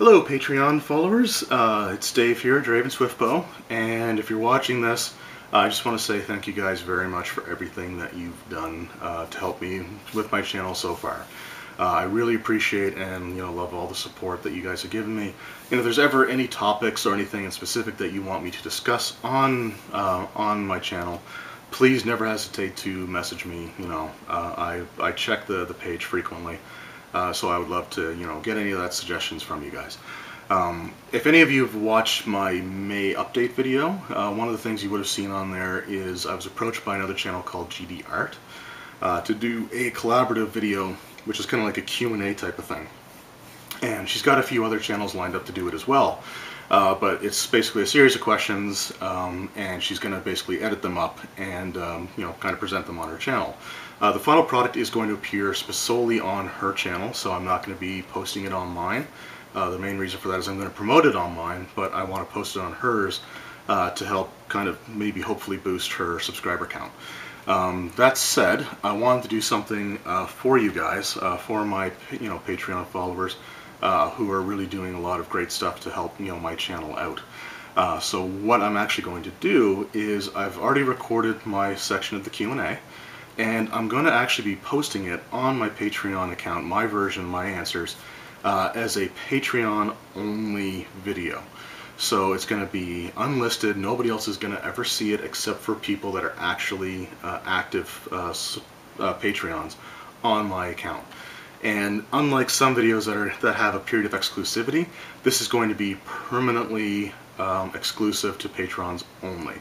Hello Patreon followers, it's Dave here, Draven Swiftbow, and if you're watching this, I just want to say thank you guys very much for everything that you've done to help me with my channel so far. I really appreciate and love all the support that you guys have given me. And if there's ever any topics or anything in specific that you want me to discuss on my channel, please never hesitate to message me. I check the page frequently. So I would love to, get any of that suggestions from you guys. If any of you have watched my May update video, one of the things you would have seen on there is I was approached by another channel called GD Art to do a collaborative video, which is kind of like a Q&A type of thing. And she's got a few other channels lined up to do it as well. But it's basically a series of questions, and she's going to basically edit them up and kind of present them on her channel. The final product is going to appear solely on her channel, so I'm not going to be posting it on mine. The main reason for that is I'm going to promote it on mine, but I want to post it on hers to help kind of maybe hopefully boost her subscriber count. That said, I wanted to do something for you guys, for my Patreon followers, who are really doing a lot of great stuff to help my channel out. So what I'm actually going to do is I've already recorded my section of the Q&A, and I'm going to actually be posting it on my Patreon account, my version, my answers, as a Patreon only video. So it's going to be unlisted. Nobody else is going to ever see it except for people that are actually active Patreons on my account. And unlike some videos that have a period of exclusivity, this is going to be permanently exclusive to patrons only.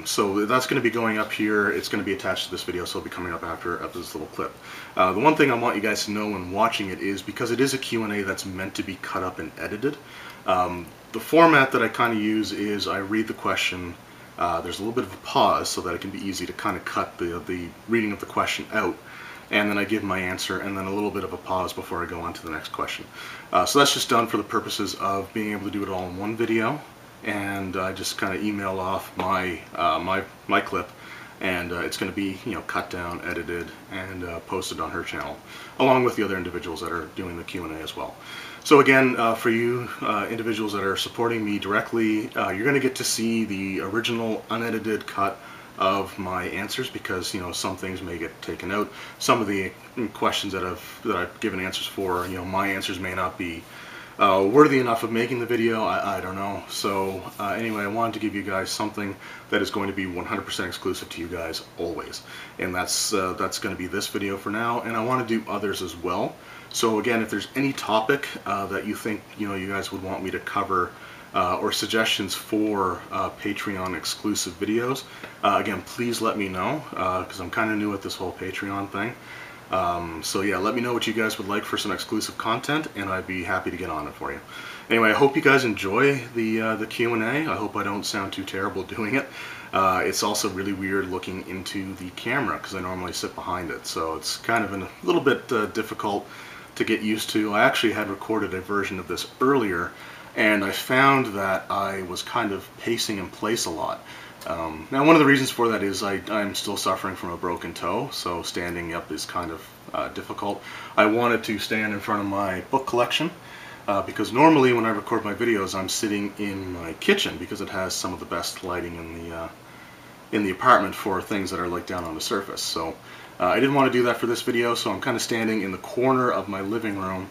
So that's going to be going up here. It's going to be attached to this video, so it'll be coming up after this little clip. The one thing I want you guys to know when watching it is because it is a Q&A that's meant to be cut up and edited. The format that I kind of use is I read the question. There's a little bit of a pause so that it can be easy to kind of cut the reading of the question out. And then I give my answer, and then a little bit of a pause before I go on to the next question. So that's just done for the purposes of being able to do it all in one video, and I just kind of email off my my clip, and it's going to be cut down, edited, and posted on her channel, along with the other individuals that are doing the Q&A as well. So again, for you individuals that are supporting me directly, you're going to get to see the original unedited cut of my answers, because some things may get taken out. Some of the questions that I've given answers for, my answers may not be worthy enough of making the video. I don't know. So anyway, I wanted to give you guys something that is going to be 100% exclusive to you guys always, and that's going to be this video for now. And I want to do others as well. So again, if there's any topic that you think you guys would want me to cover, or suggestions for Patreon exclusive videos, again, please let me know, because I'm kind of new at this whole Patreon thing. So yeah, let me know what you guys would like for some exclusive content, and I'd be happy to get on it for you. Anyway, I hope you guys enjoy the Q&A. I hope I don't sound too terrible doing it. It's also really weird looking into the camera, because I normally sit behind it, so it's kind of a little bit difficult to get used to. I actually had recorded a version of this earlier, and I found that I was kind of pacing in place a lot. Now, one of the reasons for that is I'm still suffering from a broken toe, so standing up is kind of difficult. I wanted to stand in front of my book collection, because normally when I record my videos I'm sitting in my kitchen, because it has some of the best lighting in the apartment for things that are like down on the surface. So I didn't want to do that for this video, so I'm kind of standing in the corner of my living room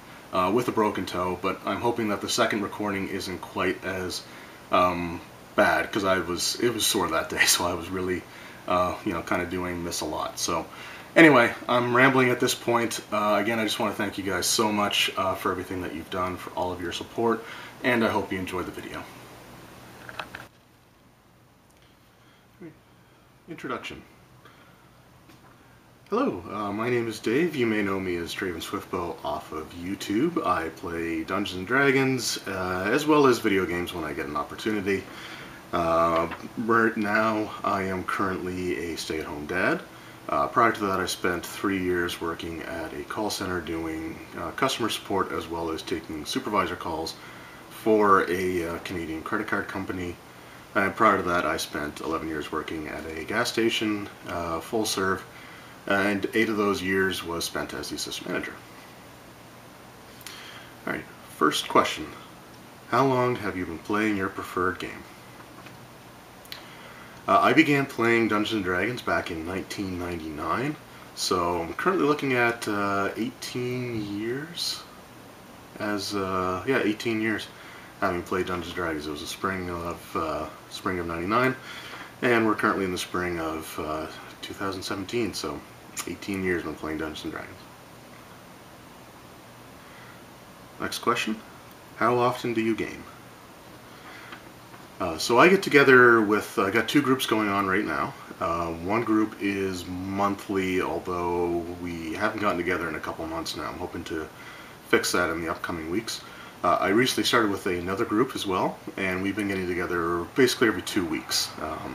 with a broken toe, but I'm hoping that the second recording isn't quite as bad, because it was sore that day, so I was really kind of doing this a lot. So anyway, I'm rambling at this point. Again, I just want to thank you guys so much for everything that you've done, for all of your support, and I hope you enjoyed the video. Introduction. Hello, my name is Dave. You may know me as Draven Swiftbow off of YouTube. I play Dungeons & Dragons, as well as video games when I get an opportunity. Right now, I am currently a stay-at-home dad. Prior to that, I spent 3 years working at a call center doing customer support, as well as taking supervisor calls for a Canadian credit card company. And prior to that, I spent 11 years working at a gas station, full serve, and 8 of those years was spent as the assistant manager. Alright, First question. How long have you been playing your preferred game? I began playing Dungeons & Dragons back in 1999, so I'm currently looking at 18 years. Yeah, 18 years having played Dungeons & Dragons. It was the spring of '99, and we're currently in the spring of 2017, so 18 years I've been playing Dungeons & Dragons. Next question. How often do you game? So I get together with, I got two groups going on right now. One group is monthly, although we haven't gotten together in a couple months now. I'm hoping to fix that in the upcoming weeks. I recently started with another group as well, and we've been getting together basically every 2 weeks.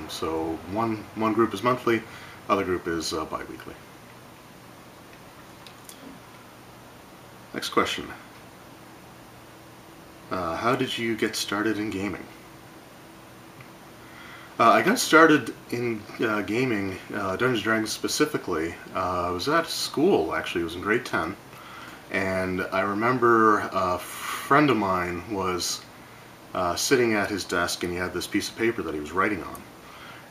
So one group is monthly, other group is bi-weekly. Next question. How did you get started in gaming? I got started in gaming, Dungeons & Dragons specifically. I was at school, actually. It was in grade 10. And I remember a friend of mine was sitting at his desk, and he had this piece of paper that he was writing on.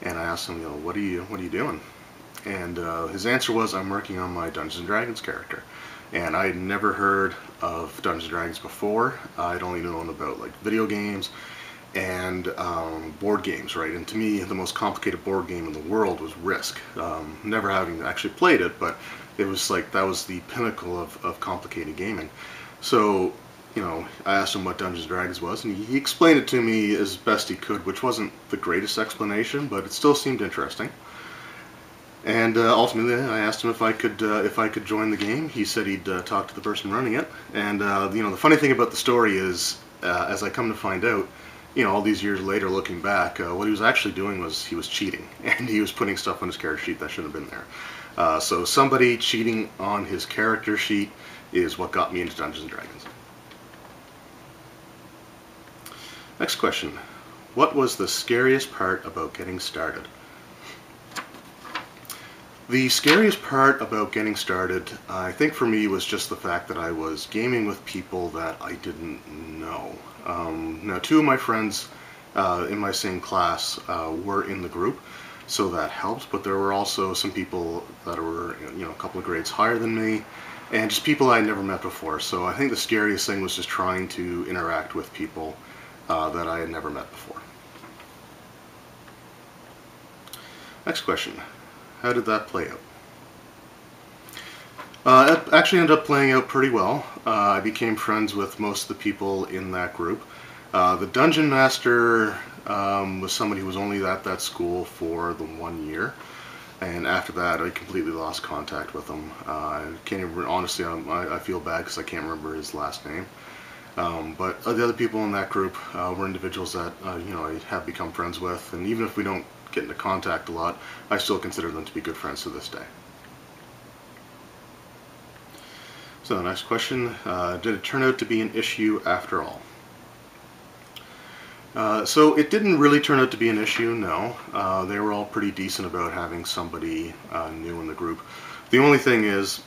And I asked him, what are you doing? And his answer was, I'm working on my Dungeons & Dragons character. And I had never heard of Dungeons & Dragons before. I'd only known about like video games and board games, right? And to me, the most complicated board game in the world was Risk. Never having actually played it, but it was like that was the pinnacle of complicated gaming. So, I asked him what Dungeons & Dragons was, and he explained it to me as best he could, which wasn't the greatest explanation, but it still seemed interesting. And ultimately, I asked him if I could join the game. He said he'd talk to the person running it. And the funny thing about the story is, as I come to find out, all these years later, looking back, what he was actually doing was he was cheating, and he was putting stuff on his character sheet that shouldn't have been there. So somebody cheating on his character sheet is what got me into Dungeons & Dragons. Next question. What was the scariest part about getting started? The scariest part about getting started, I think for me, was just the fact that I was gaming with people that I didn't know. Now, two of my friends in my same class were in the group, so that helped, but there were also some people that were, a couple of grades higher than me, and just people I had never met before. So I think the scariest thing was just trying to interact with people that I had never met before. Next question. How did that play out? It actually ended up playing out pretty well. I became friends with most of the people in that group. The Dungeon Master was somebody who was only at that school for the 1 year. And after that, I completely lost contact with him. I can't even, honestly, I feel bad because I can't remember his last name. But the other people in that group were individuals that, I have become friends with. And even if we don't get into contact a lot, I still consider them to be good friends to this day. So the next question, did it turn out to be an issue after all? So it didn't really turn out to be an issue, no. They were all pretty decent about having somebody new in the group. The only thing is,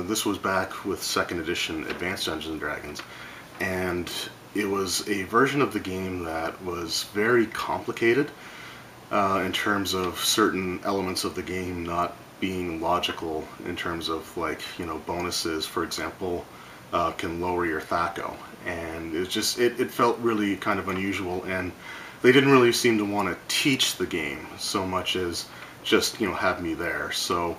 this was back with 2nd edition Advanced Dungeons & Dragons, and it was a version of the game that was very complicated in terms of certain elements of the game not being logical in terms of, like, bonuses, for example, can lower your THAC0. And it just, it felt really kind of unusual, and they didn't really seem to want to teach the game so much as just, have me there. So,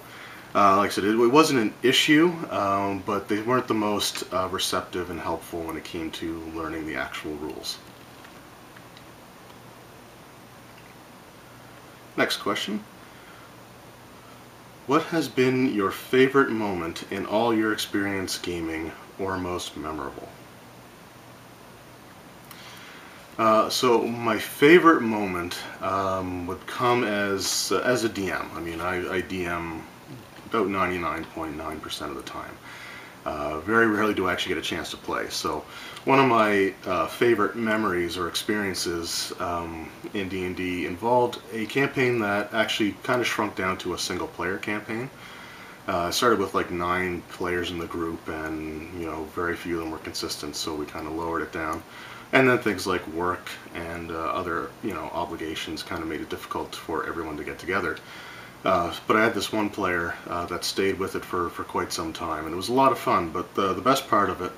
like I said, it wasn't an issue, but they weren't the most receptive and helpful when it came to learning the actual rules. Next question. What has been your favorite moment in all your experience gaming, or most memorable? So my favorite moment would come as a DM. I mean, I DM about 99.9% of the time. Very rarely do I actually get a chance to play. So one of my favorite memories or experiences in D&D involved a campaign that actually kind of shrunk down to a single player campaign. I started with like 9 players in the group, and very few of them were consistent, so we kind of lowered it down. And then things like work and other obligations kind of made it difficult for everyone to get together. But I had this one player that stayed with it for quite some time, and it was a lot of fun. But the best part of it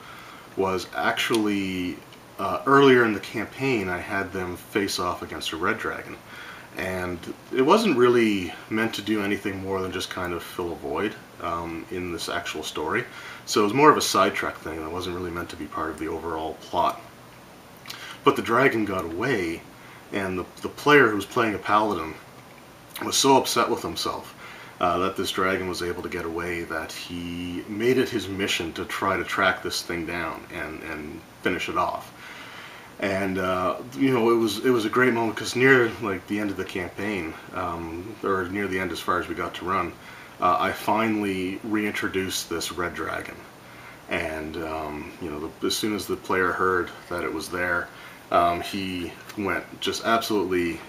was actually earlier in the campaign, I had them face off against a red dragon. And it wasn't really meant to do anything more than just kind of fill a void in this actual story. So it was more of a sidetrack thing, and it wasn't really meant to be part of the overall plot. But the dragon got away, and the player who was playing a paladin was so upset with himself that this dragon was able to get away that he made it his mission to try to track this thing down and finish it off. And it was a great moment, because near like the end of the campaign, or near the end as far as we got to run, I finally reintroduced this red dragon. And as soon as the player heard that it was there, he went just absolutely,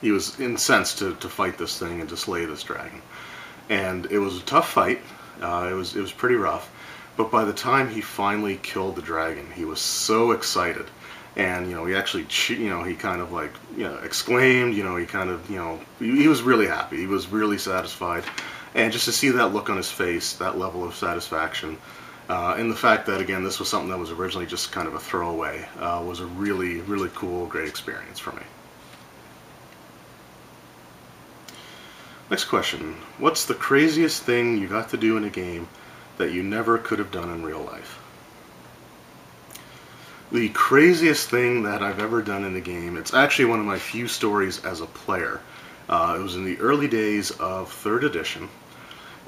he was incensed to fight this thing and to slay this dragon. And it was a tough fight. It was pretty rough. But by the time he finally killed the dragon, he was so excited. And he actually he kind of like exclaimed, he kind of he was really happy, he was really satisfied. And just to see that look on his face, that level of satisfaction, and the fact that again this was something that was originally just kind of a throwaway, was a really, really cool, great experience for me. Next question: what's the craziest thing you got to do in a game that you never could have done in real life? The craziest thing that I've ever done in a game, it's actually one of my few stories as a player. It was in the early days of 3rd edition,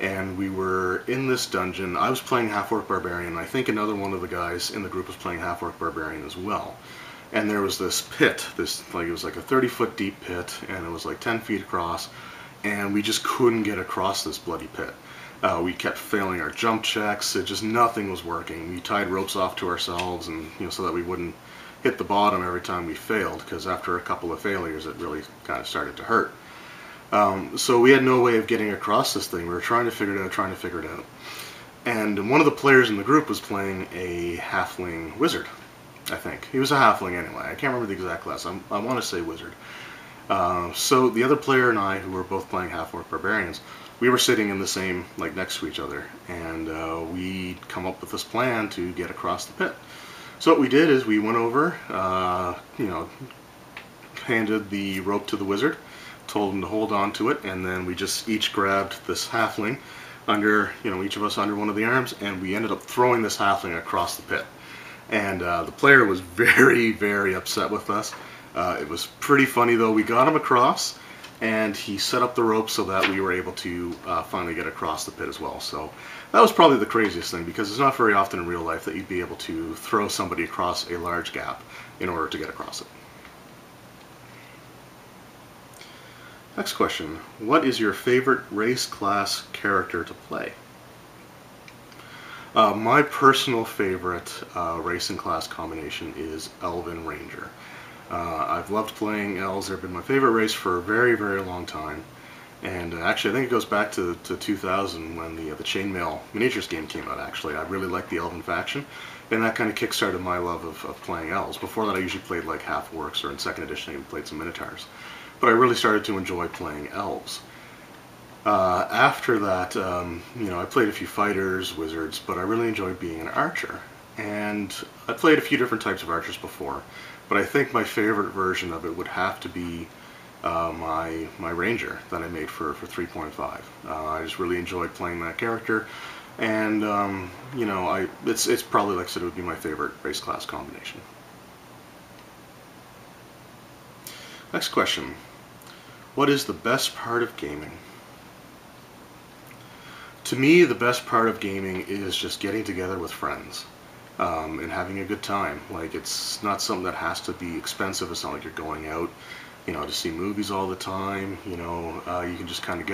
and we were in this dungeon. I was playing Half-Orc Barbarian. I think another one of the guys in the group was playing Half-Orc Barbarian as well. And there was this pit, it was like a 30-foot deep pit, and it was like 10 feet across, and we just couldn't get across this bloody pit. We kept failing our jump checks. Nothing was working. We tied ropes off to ourselves, and so that we wouldn't hit the bottom every time we failed, because after a couple of failures it really kind of started to hurt. So we had no way of getting across this thing. We were trying to figure it out. And one of the players in the group was playing a halfling wizard, I think. He was a halfling anyway. I can't remember the exact class. I want to say wizard. So the other player and I, who were both playing Half-Orc Barbarians, we were sitting in the same, next to each other, and we'd come up with this plan to get across the pit. So what we did is we went over, handed the rope to the wizard, told him to hold on to it, and then we just each grabbed this halfling under, each of us under one of the arms, and we ended up throwing this halfling across the pit. And the player was very, very upset with us. It was pretty funny though. We got him across, and he set up the rope so that we were able to finally get across the pit as well. So that was probably the craziest thing, because it's not very often in real life that you'd be able to throw somebody across a large gap in order to get across it. Next question: what is your favorite race class character to play? My personal favorite race and class combination is Elven Ranger. I've loved playing elves. They've been my favorite race for a very, very long time. And actually, I think it goes back to 2000 when the Chainmail miniatures game came out, actually. I really liked the Elven faction, and that kind of kickstarted my love of playing elves. Before that, I usually played like half-orcs, or in 2nd edition, I even played some minotaurs. But I really started to enjoy playing elves. After that, I played a few fighters, wizards, but I really enjoyed being an archer. And I played a few different types of archers before, but I think my favorite version of it would have to be my ranger that I made for 3.5. I just really enjoyed playing that character, and it's probably, like I said, it would be my favorite race class combination. Next question: what is the best part of gaming? To me, the best part of gaming is just getting together with friends and having a good time. It's not something that has to be expensive. It's not like you're going out, to see movies all the time. You can just kind of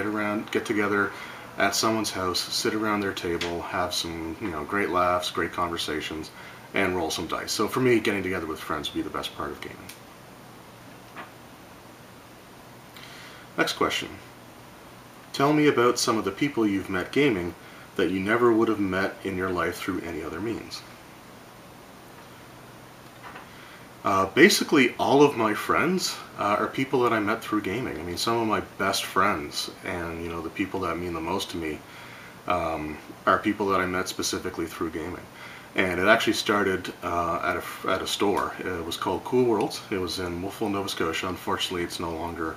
get together at someone's house, sit around their table, have some, great laughs, great conversations, and roll some dice. So for me, getting together with friends would be the best part of gaming. Next question: Tell me about some of the people you've met gaming that you never would have met in your life through any other means. Basically, all of my friends are people that I met through gaming. I mean, some of my best friends and, the people that mean the most to me are people that I met specifically through gaming. And it actually started at a store. It was called Cool Worlds. It was in Wolfville, Nova Scotia. Unfortunately, it's no longer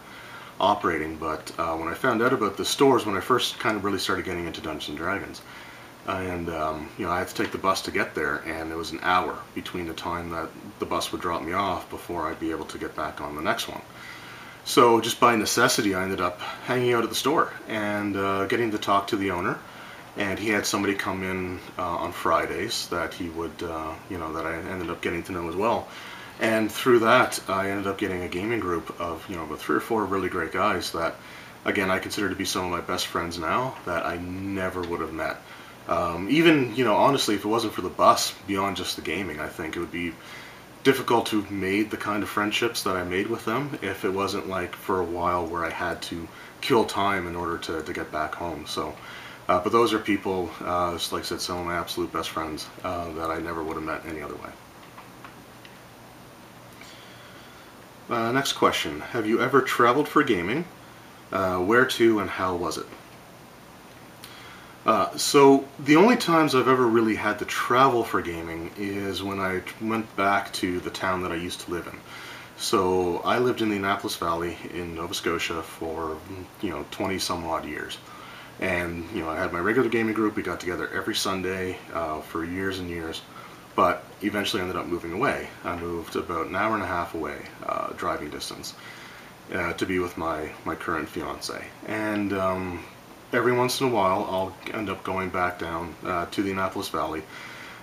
operating, but when I found out about the stores, when I first kind of really started getting into Dungeons and Dragons, and I had to take the bus to get there, and it was an hour between the time that the bus would drop me off before I'd be able to get back on the next one. So just by necessity, I ended up hanging out at the store and getting to talk to the owner. And he had somebody come in on Fridays that he would, that I ended up getting to know as well. And through that, I ended up getting a gaming group of, about 3 or 4 really great guys that, again, I consider to be some of my best friends now that I never would have met. Even, honestly, if it wasn't for the bus, beyond just the gaming, I think it would be difficult to have made the kind of friendships that I made with them if it wasn't like for a while where I had to kill time in order to get back home. So. But those are people, like I said, some of my absolute best friends that I never would have met any other way. Next question. Have you ever traveled for gaming? Where to and how was it? So the only times I've ever really had to travel for gaming is when I went back to the town that I used to live in. So I lived in the Annapolis Valley in Nova Scotia for 20 some odd years. And, I had my regular gaming group. We got together every Sunday for years and years, but eventually ended up moving away. I moved about an hour and a half away, driving distance, to be with my current fiance. And every once in a while, I'll end up going back down to the Annapolis Valley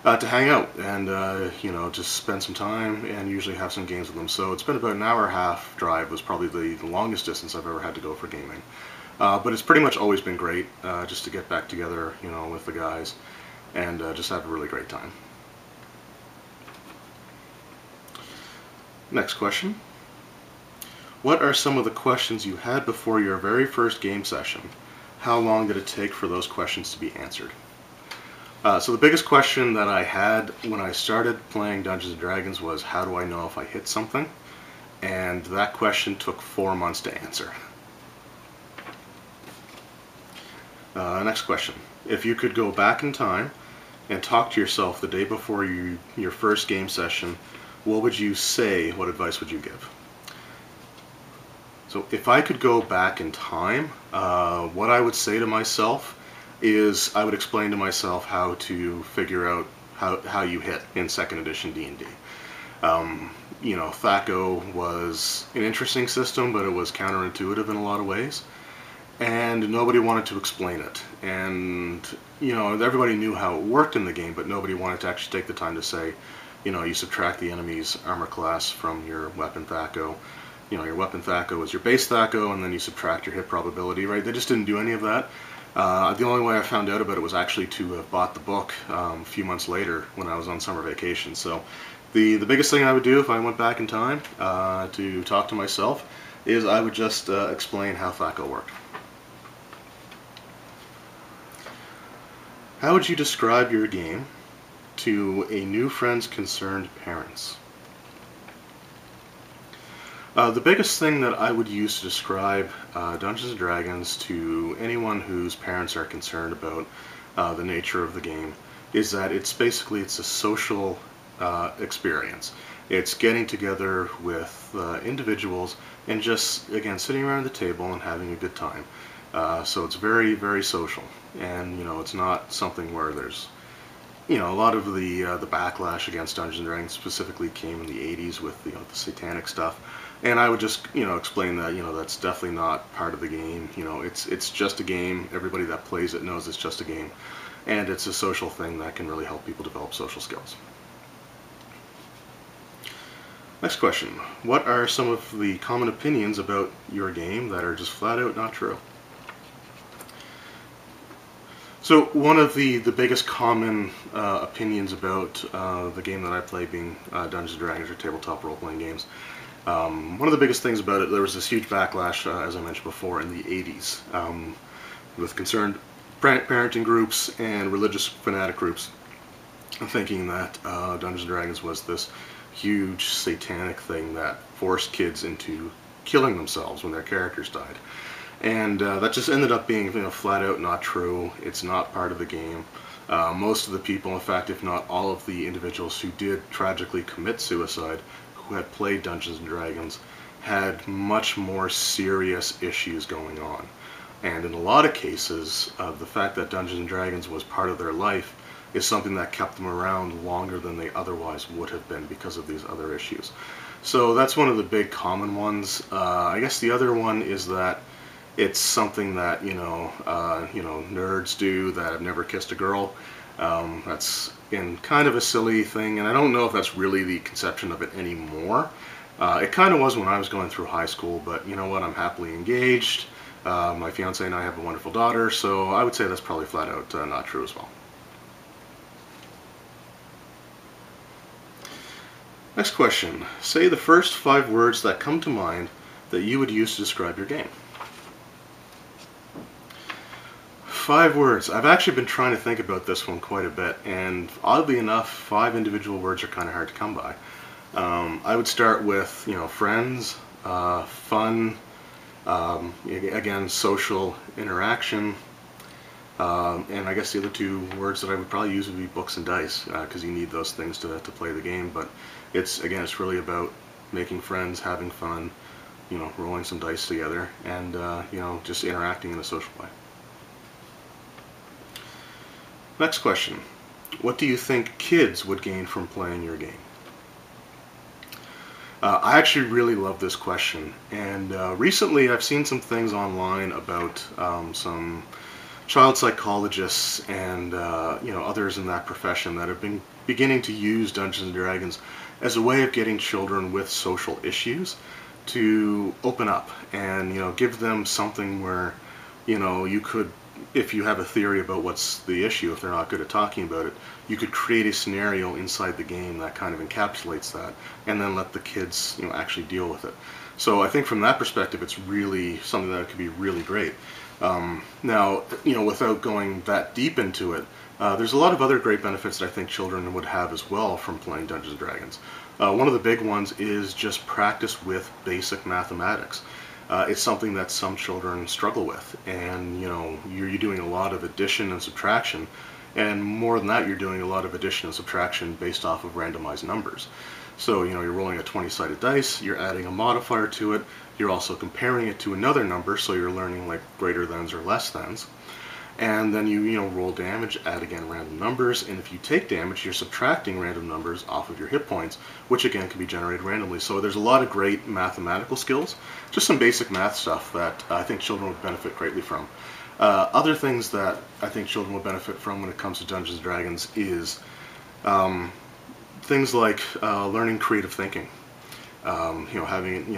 to hang out and, just spend some time and usually have some games with them. So it's been about an hour and a half drive was probably the longest distance I've ever had to go for gaming. But it's pretty much always been great just to get back together, with the guys and just have a really great time. Next question. What are some of the questions you had before your very first game session? How long did it take for those questions to be answered? So the biggest question that I had when I started playing Dungeons & Dragons was, how do I know if I hit something? And that question took 4 months to answer. Next question. If you could go back in time and talk to yourself the day before your first game session, what would you say? What advice would you give? So if I could go back in time, what I would say to myself is I would explain to myself how to figure out how you hit in 2nd edition D&D. THAC0 was an interesting system, but it was counterintuitive in a lot of ways. And nobody wanted to explain it. And, everybody knew how it worked in the game, but nobody wanted to actually take the time to say, you subtract the enemy's armor class from your weapon THAC0. Your weapon THAC0 is your base THAC0, and then you subtract your hit probability, right? They just didn't do any of that. The only way I found out about it was actually to have bought the book a few months later when I was on summer vacation. So the biggest thing I would do if I went back in time to talk to myself is I would just explain how THAC0 worked. How would you describe your game to a new friend's concerned parents? The biggest thing that I would use to describe Dungeons & Dragons to anyone whose parents are concerned about the nature of the game is that it's a social experience. It's getting together with individuals and just, again, sitting around the table and having a good time. So it's very, very social. And, it's not something where there's, a lot of the backlash against Dungeons & Dragons specifically came in the 80s with, the satanic stuff. And I would just, explain that, that's definitely not part of the game. It's just a game. Everybody that plays it knows it's just a game. And it's a social thing that can really help people develop social skills. Next question. What are some of the common opinions about your game that are just flat out not true? So one of the biggest common opinions about the game that I play, being Dungeons & Dragons or tabletop role-playing games, one of the biggest things about it, there was this huge backlash, as I mentioned before, in the 80s. with concerned parenting groups and religious fanatic groups, thinking that Dungeons & Dragons was this huge satanic thing that forced kids into killing themselves when their characters died. And that just ended up being, flat out not true. It's not part of the game. Most of the people, in fact, if not all of the individuals who did tragically commit suicide, who had played Dungeons & Dragons, had much more serious issues going on. And in a lot of cases, the fact that Dungeons & Dragons was part of their life is something that kept them around longer than they otherwise would have been because of these other issues. So that's one of the big common ones. I guess the other one is that it's something that nerds do that have never kissed a girl. That's in kind of a silly thing, and I don't know if that's really the conception of it anymore. It kind of was when I was going through high school, but you know what? I'm happily engaged. My fiance and I have a wonderful daughter, so I would say that's probably flat out not true as well. Next question. Say the first 5 words that come to mind that you would use to describe your game. 5 words. I've actually been trying to think about this one quite a bit, and oddly enough, 5 individual words are kind of hard to come by. I would start with, friends, fun, again, social interaction, and I guess the other 2 words that I would probably use would be books and dice, because you need those things to play the game. But it's really about making friends, having fun, rolling some dice together, and just interacting in a social way. Next question. What do you think kids would gain from playing your game? I actually really love this question, and recently I've seen some things online about some child psychologists and others in that profession that have been beginning to use Dungeons & Dragons as a way of getting children with social issues to open up and give them something where you could, if you have a theory about what's the issue, if they're not good at talking about it, you could create a scenario inside the game that kind of encapsulates that, and then let the kids actually deal with it. So I think from that perspective, it's really something that could be really great. Now, without going that deep into it, there's a lot of other great benefits that I think children would have as well from playing Dungeons & Dragons. One of the big ones is just practice with basic mathematics. It's something that some children struggle with, and you're doing a lot of addition and subtraction, and more than that, you're doing a lot of addition and subtraction based off of randomized numbers. So you're rolling a 20-sided dice, you're adding a modifier to it, you're also comparing it to another number, so you're learning like greater thans or less thans. And then you roll damage, add again random numbers, and if you take damage, you're subtracting random numbers off of your hit points, which again can be generated randomly. So there's a lot of great mathematical skills, just some basic math stuff that I think children would benefit greatly from. Other things that I think children would benefit from when it comes to Dungeons & Dragons is things like learning creative thinking. Promoting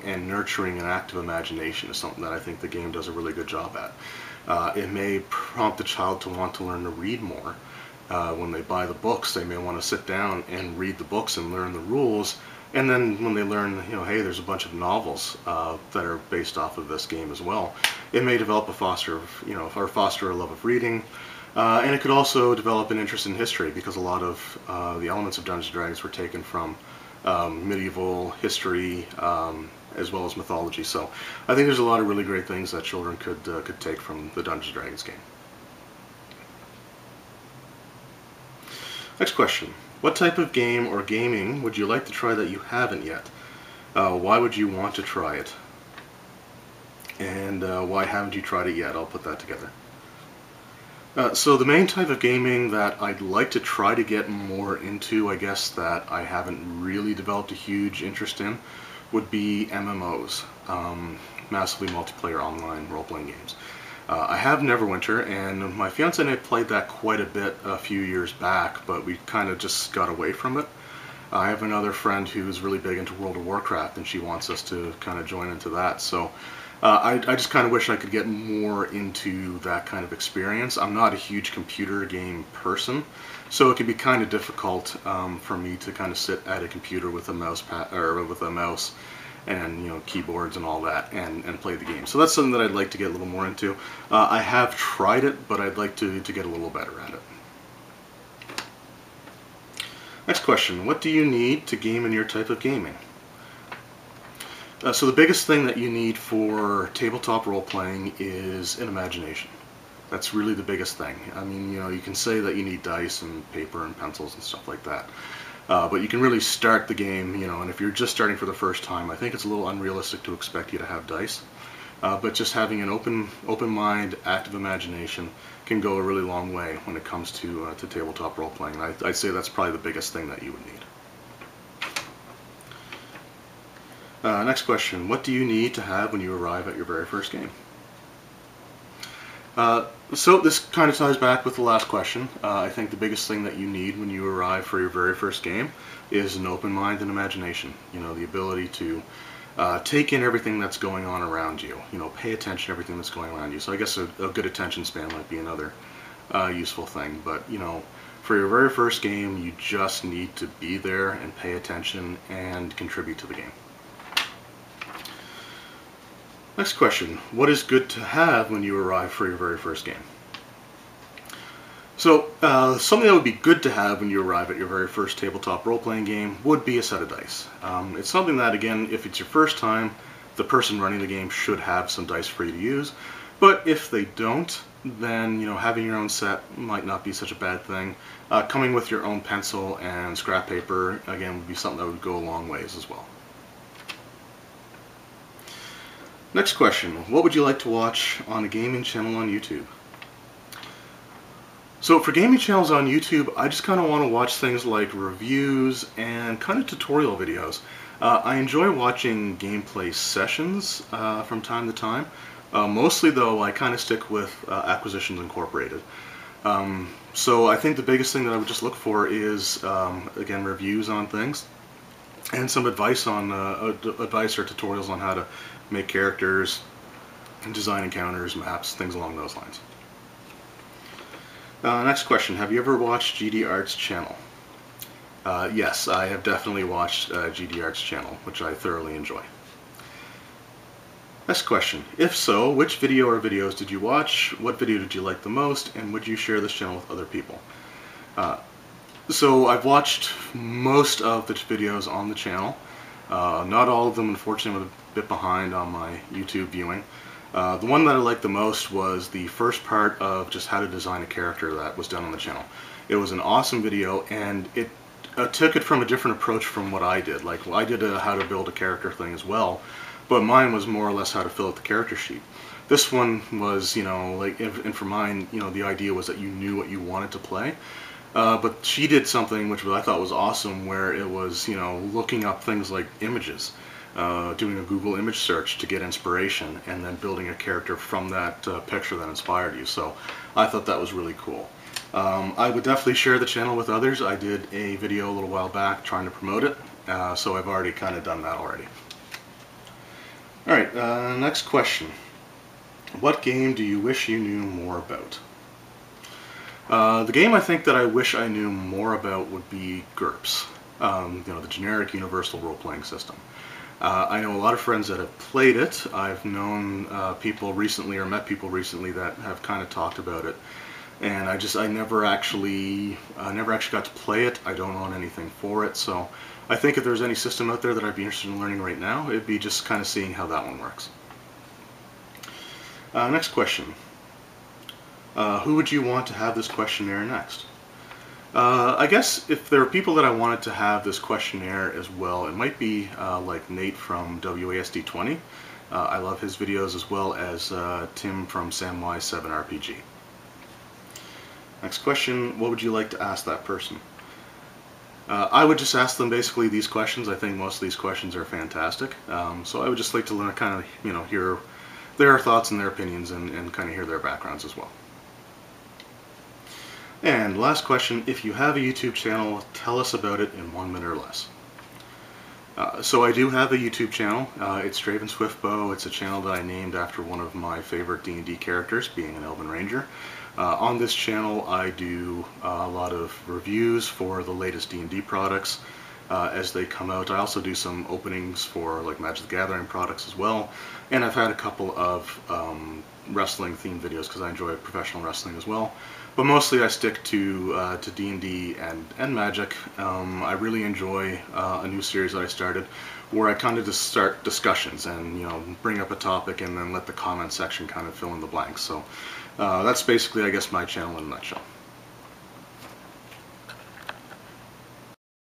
and nurturing an active imagination is something that I think the game does a really good job at. It may prompt the child to want to learn to read more. When they buy the books, they may want to sit down and read the books and learn the rules. And then when they learn, hey, there's a bunch of novels that are based off of this game as well, it may develop foster a love of reading. And it could also develop an interest in history, because a lot of the elements of Dungeons & Dragons were taken from medieval history, as well as mythology. So I think there's a lot of really great things that children could take from the Dungeons & Dragons game. Next question. What type of game or gaming would you like to try that you haven't yet? Why would you want to try it? And why haven't you tried it yet? I'll put that together. So the main type of gaming that I'd like to try to get more into, I guess, that I haven't really developed a huge interest in, would be MMOs, massively multiplayer online role-playing games. I have Neverwinter, and my fiance and I played that quite a bit a few years back, but we kind of just got away from it. I have another friend who's really big into World of Warcraft, and she wants us to kind of join into that. So I just kind of wish I could get more into that kind of experience. I'm not a huge computer game person, so it can be kind of difficult for me to kind of sit at a computer with a mouse and keyboards and all that, and play the game. So that's something that I'd like to get a little more into. I have tried it, but I'd like to get a little better at it. Next question, what do you need to game in your type of gaming? So the biggest thing that you need for tabletop role-playing is an imagination. That's really the biggest thing. I mean, you can say that you need dice and paper and pencils and stuff like that. But you can really start the game, and if you're just starting for the first time, I think it's a little unrealistic to expect you to have dice. But just having an open mind, active imagination can go a really long way when it comes to tabletop role-playing. I'd say that's probably the biggest thing that you would need. Next question, what do you need to have when you arrive at your very first game? So this kind of ties back with the last question. I think the biggest thing that you need when you arrive for your very first game is an open mind and imagination. The ability to take in everything that's going on around you. Pay attention to everything that's going around you. So I guess a good attention span might be another useful thing. But for your very first game, you just need to be there and pay attention and contribute to the game. Next question, what is good to have when you arrive for your very first game? So, something that would be good to have when you arrive at your very first tabletop role-playing game would be a set of dice. It's something that, again, if it's your first time, the person running the game should have some dice for you to use. But if they don't, then, having your own set might not be such a bad thing. Coming with your own pencil and scrap paper, again, would be something that would go a long ways as well. Next question, what would you like to watch on a gaming channel on YouTube? So for gaming channels on YouTube, I just kind of want to watch things like reviews and kind of tutorial videos. I enjoy watching gameplay sessions from time to time. Mostly though, I kind of stick with Acquisitions Incorporated. So I think the biggest thing that I would just look for is, again, reviews on things and some advice on advice or tutorials on how to make characters, design encounters, maps, things along those lines. Next question, have you ever watched GD Art's channel? Yes, I have definitely watched GD Art's channel, which I thoroughly enjoy. Next question, if so, which video or videos did you watch, what video did you like the most, and would you share this channel with other people? So I've watched most of the videos on the channel. Not all of them, unfortunately. I'm a bit behind on my YouTube viewing. The one that I liked the most was the first part of just how to design a character that was done on the channel. It was an awesome video, and it took it from a different approach from what I did. Like, I did a how to build a character thing as well, but mine was more or less how to fill out the character sheet. This one was, and for mine, the idea was that you knew what you wanted to play. But she did something which I thought was awesome, where it was, looking up things like images, doing a Google image search to get inspiration, and then building a character from that picture that inspired you. So I thought that was really cool. I would definitely share the channel with others. I did a video a little while back trying to promote it, so I've already kind of done that already. Alright, next question. What game do you wish you knew more about? The game I think that I wish I knew more about would be GURPS, the generic universal role-playing system. I know a lot of friends that have played it. I've known people recently, or met people recently, that have kind of talked about it, and I never actually got to play it. I don't own anything for it, so I think if there's any system out there that I'd be interested in learning right now, it'd be just kind of seeing how that one works. Next question. Who would you want to have this questionnaire next? I guess if there are people that I wanted to have this questionnaire as well, it might be like Nate from WASD20. I love his videos, as well as Tim from Samwise7RPG. Next question, what would you like to ask that person? I would just ask them basically these questions. I think most of these questions are fantastic. So I would just like to learn, kind of, hear their thoughts and their opinions, and kind of hear their backgrounds as well. And last question, if you have a YouTube channel, tell us about it in 1 minute or less. So I do have a YouTube channel. It's Draven Swiftbow. It's a channel that I named after one of my favorite D&D characters, being an Elven Ranger. On this channel I do a lot of reviews for the latest D&D products, as they come out. I also do some openings for like Magic the Gathering products as well, and I've had a couple of wrestling themed videos because I enjoy professional wrestling as well. But mostly I stick to D&D and Magic. I really enjoy a new series that I started where I kind of just start discussions and, you know, bring up a topic and then let the comment section kind of fill in the blanks. So that's basically, I guess, my channel in a nutshell.